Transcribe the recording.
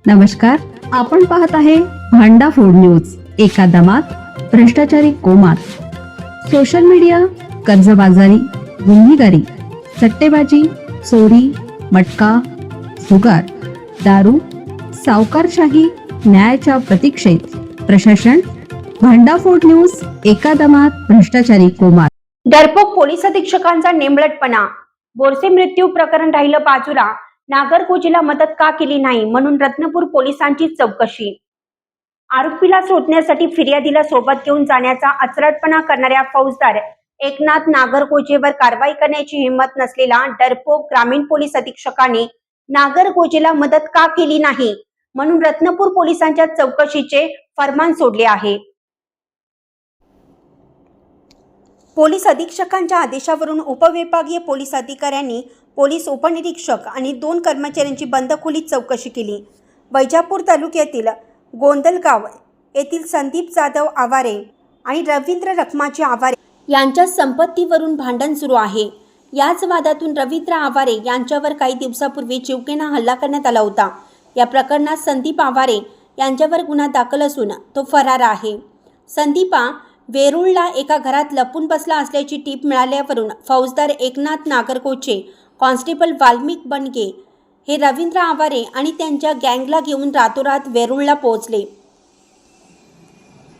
नमस्कार, आपण पाहत आहे भांडा फूड न्यूज. एका दमात भ्रष्टाचारी कोमात. सोशल मीडिया, कर्जबाजारी, गुन्हेगारी, सट्टेबाजी, चोरी, मटका, जुगार, दारू, सावकारशाही, न्यायाच्या प्रतीक्षेत प्रशासन. भांडा फूड न्यूज. एका दमात भ्रष्टाचारी कोमात. डरपोक पोलीस अधीक्षकांचा नेमळटपणा. बोरसे मृत्यू प्रकरण राहिलं बाजूला, नागरगोजेला मदत का केली नाही म्हणून रत्नपूर पोलिसांची चौकशी. आरोपीला शोधण्यासाठी फिर्यादीला सोबत घेऊन जाण्याचा अचरटपणा करणाऱ्या फौजदार एकनाथ नागरगोजेवर कारवाई करण्याची हिंमत नसलेला डरपोक ग्रामीण पोलीस अधीक्षकाने नागरगोजेला मदत का केली नाही म्हणून रत्नपूर पोलिसांच्या चौकशीचे फरमान सोडले आहे. पोलीस अधीक्षकांच्या आदेशावरून उपविभागीय पोलीस अधिकाऱ्यांनी पोलीस उपनिरीक्षक आणि 2 कर्मचाऱ्यांची बंद खोलीत चौकशी केली. वैजापूर तालुक्यातील गोंदलगाव येथील संदीप जाधव आवारे आणि रवींद्र रखमाजी आवारे यांच्या संपत्तीवरून भांडण सुरू आहे. याच वादातून रवींद्र आवारे यांच्यावर काही दिवसापूर्वी जीवघेणा हल्ला करण्यात आला होता. या प्रकरणात संदीप आवारे यांच्यावर गुन्हा दाखल असून तो फरार आहे. संदीपा वेरूळला एका घरात लपून बसला असल्याची टीप मिळाल्यावरून फौजदार एकनाथ नागरगोजे, कॉन्स्टेबल वाल्मिक बनगे हे रवींद्र आवारे आणि त्यांच्या गँगला घेऊन रातोरात वेरूळला पोहोचले.